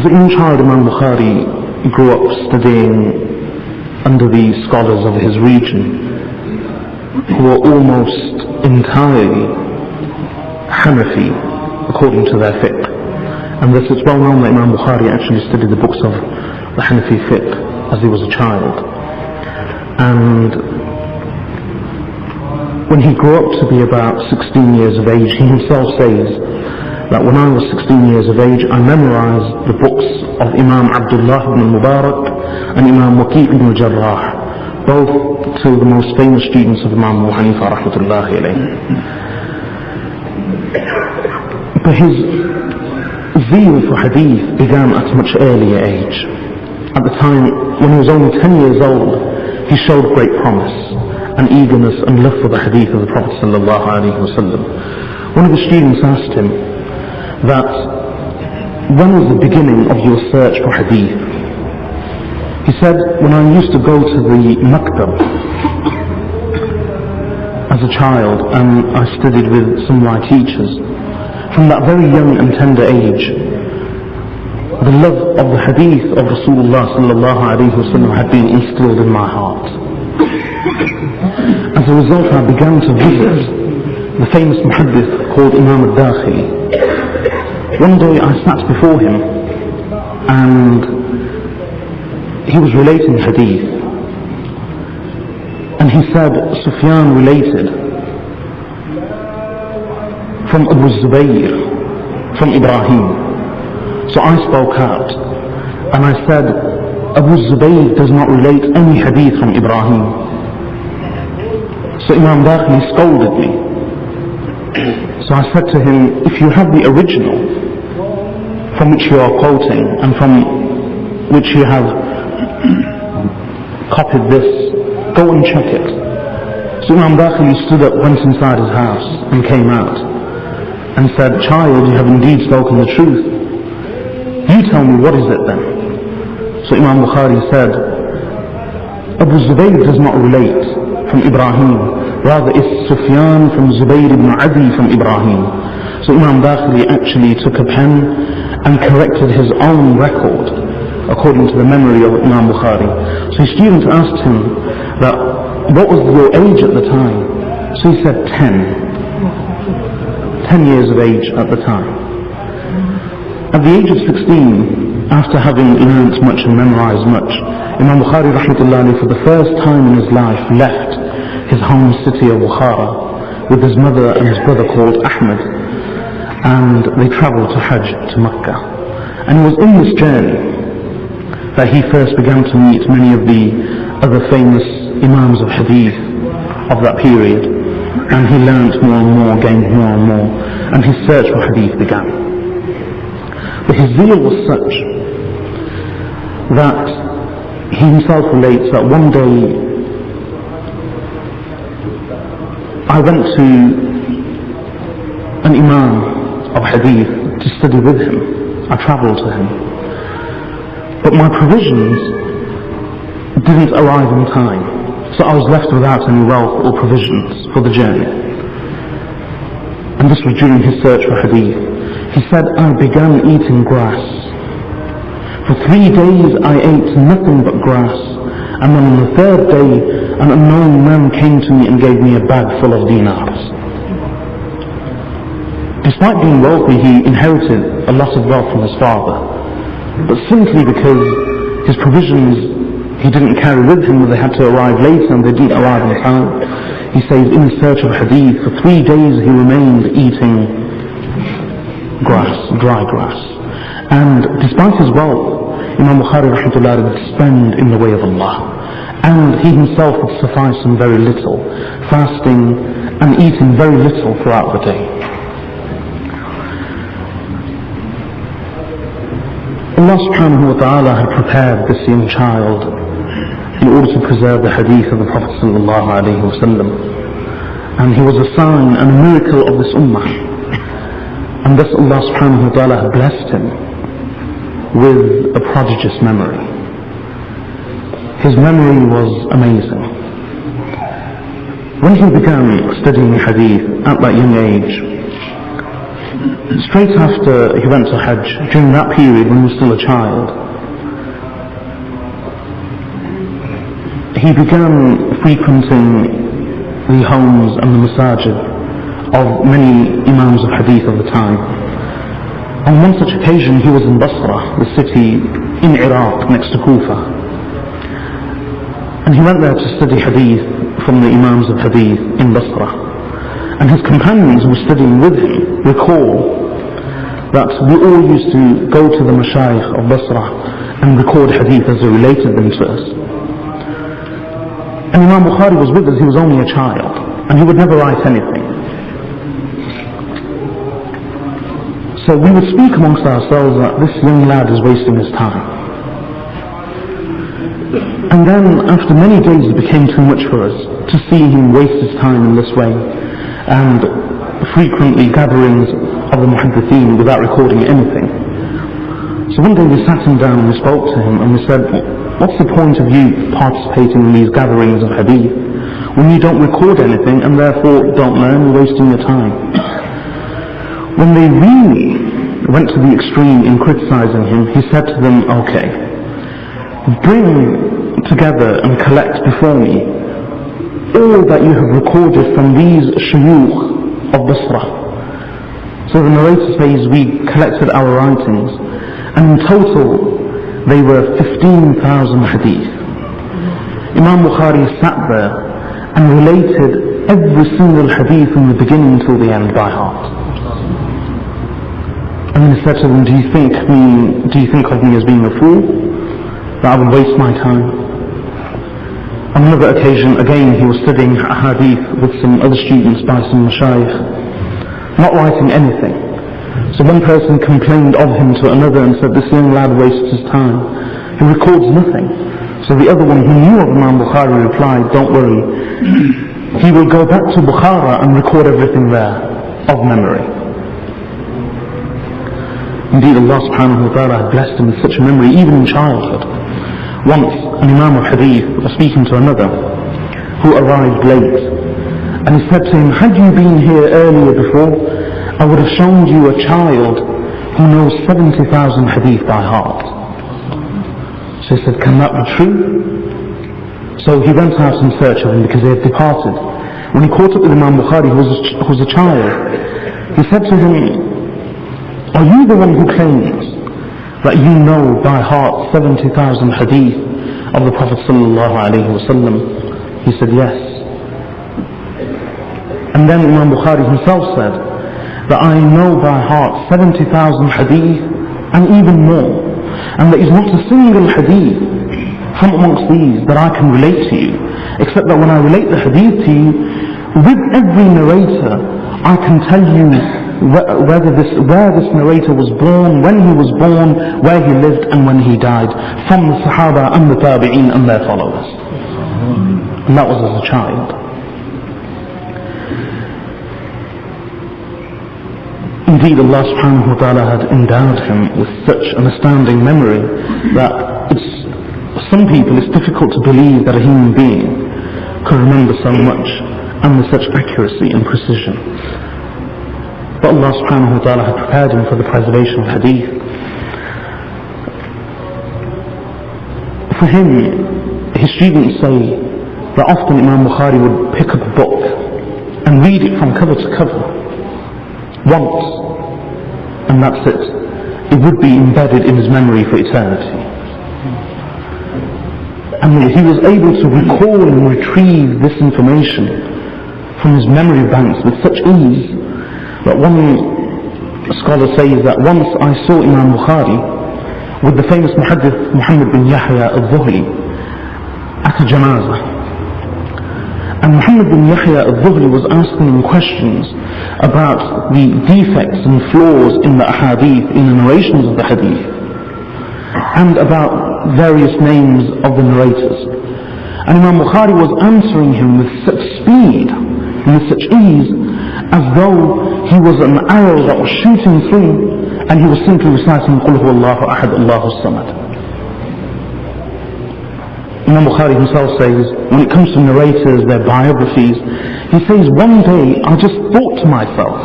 As a young child, Imam Bukhari grew up studying under the scholars of his region, who were almost entirely Hanafi according to their fiqh. And thus it's well known that Imam Bukhari actually studied the books of the Hanafi fiqh as he was a child. And when he grew up to be about 16 years of age, he himself says that when I was 16 years of age, I memorized the books of Imam Abdullah ibn Mubarak and Imam Waqi' ibn Jarrah, both two of the most famous students of Imam Abu Hanifa rahmatullahi alayhi. But his zeal for hadith began at a much earlier age. At the time, when he was only 10 years old, he showed great promise and eagerness and love for the hadith of the Prophet sallallahu alaihi wasallam. One of the students asked him that, when was the beginning of your search for hadith? He said, when I used to go to the maktab as a child and I studied with some of my teachers, from that very young and tender age, the love of the hadith of Rasulullah sallallahu alaihi wasallam had been instilled in my heart. As a result, I began to visit the famous muhaddith called Imam al-Dakhili. One day I sat before him and he was relating hadith, and he said Sufyan related from Abu Zubayr, from Ibrahim. So I spoke out and I said, Abu Zubayr does not relate any hadith from Ibrahim. So Imam Dakhili scolded me. So I said to him, if you have the original from which you are quoting and from which you have copied this, go and check it. So Imam Dakhili stood up, went inside his house and came out and said, child, you have indeed spoken the truth. You tell me, what is it then? So Imam Bukhari said, Abu Zubayr does not relate from Ibrahim, rather it's Sufyan from Zubayr ibn Adi from Ibrahim. So Imam Dakhili actually took a pen and corrected his own record according to the memory of Imam Bukhari. So his student asked him that, what was your age at the time? So he said 10 years of age at the time. At the age of 16, after having learnt much and memorized much, Imam Bukhari rahmatullahi for the first time in his life left his home city of Bukhara with his mother and his brother called Ahmed, and they travelled to Hajj to Mecca. And it was in this journey that he first began to meet many of the other famous Imams of Hadith of that period, and he learnt more and more, gained more and more, and his search for Hadith began. But his zeal was such that he himself relates that one day I went to an Imam of Hadith to study with him. I travelled to him. But my provisions didn't arrive in time, so I was left without any wealth or provisions for the journey. And this was during his search for Hadith. He said, I began eating grass. For 3 days I ate nothing but grass, and then on the 3rd day an unknown man came to me and gave me a bag full of dinars. Despite being wealthy, he inherited a lot of wealth from his father, but simply because his provisions he didn't carry with him, they had to arrive later and they didn't arrive on time. He says in his search of Hadith, for 3 days he remained eating grass, dry grass. And despite his wealth, Imam Bukhari rahmatullahi would spend in the way of Allah. And he himself would suffice him very little, fasting and eating very little throughout the day. Allah subhanahu wa ta'ala had prepared this young child in order to preserve the hadith of the Prophet sallallahu alaihi wasallam. And he was a sign and a miracle of this ummah. And thus Allah subhanahu wa ta'ala had blessed him with a prodigious memory. His memory was amazing. When he began studying hadith at that young age, straight after he went to Hajj, during that period when he was still a child, he began frequenting the homes and the masajid of many Imams of Hadith of the time. On one such occasion he was in Basra, the city in Iraq next to Kufa, and he went there to study Hadith from the Imams of Hadith in Basra. And his companions who were studying with him recall that we all used to go to the mashayikh of Basra and record Hadith as they related them to us. And Imam Bukhari was with us, he was only a child, and he would never write anything. So we would speak amongst ourselves that this young lad is wasting his time. And then after many days it became too much for us to see him waste his time in this way, and frequently gatherings of the muhaddithin without recording anything. So one day we sat him down and we spoke to him and we said, what's the point of you participating in these gatherings of hadith when you don't record anything and therefore don't learn, you're wasting your time? When they really went to the extreme in criticizing him, he said to them, okay, bring together and collect before me all that you have recorded from these shuyukh of Basra. So the narrator says we collected our writings, and in total they were 15,000 hadith. Imam Bukhari sat there and related every single hadith from the beginning till the end by heart. And he said to them, do you think of me as being a fool, that I would waste my time? On another occasion, again, he was studying hadith with some other students by some mashayikh, not writing anything. So one person complained of him to another and said, this young lad wastes his time, he records nothing. So the other one who knew of Imam Bukhari replied, don't worry, he will go back to Bukhara and record everything there of memory. Indeed, Allah subhanahu wa ta'ala had blessed him with such a memory even in childhood. Once an Imam of Hadith was speaking to another who arrived late, and he said to him, had you been here earlier before, I would have shown you a child who knows 70,000 Hadith by heart. So he said, can that be true? So he went out in search of him because they had departed. When he caught up with Imam Bukhari, who was a child, he said to him, are you the one who claims that you know by heart 70,000 hadith of the Prophet sallallahu alaihi wasallam? He said, yes. And then Imam Bukhari himself said that I know by heart 70,000 hadith and even more, and there is not a single hadith from amongst these that I can relate to you, except that when I relate the hadith to you, with every narrator I can tell you where this narrator was born, when he was born, where he lived and when he died, from the Sahaba and the Tabi'een and their followers. And that was as a child. Indeed, Allah subhanahu wa ta'ala had endowed him with such an astounding memory that some people it's difficult to believe that a human being could remember so much and with such accuracy and precision. But Allah subhanahu wa ta'ala had prepared him for the preservation of hadith. For him, his students say that often Imam Bukhari would pick up a book and read it from cover to cover once, and that's it. It would be embedded in his memory for eternity. And he was able to recall and retrieve this information from his memory banks with such ease that one scholar says that once I saw Imam Bukhari with the famous muhaddith Muhammad bin Yahya al-Dhuhli at a janazah. And Muhammad bin Yahya al-Dhuhli was asking him questions about the defects and flaws in the ahadith, in the narrations of the hadith, and about various names of the narrators. And Imam Bukhari was answering him with such speed and with such ease, as though he was an arrow that was shooting through, and he was simply reciting Qul huwallahu ahad, Allahu samad. Imam Bukhari himself says, when it comes to narrators, their biographies, he says, one day I just thought to myself,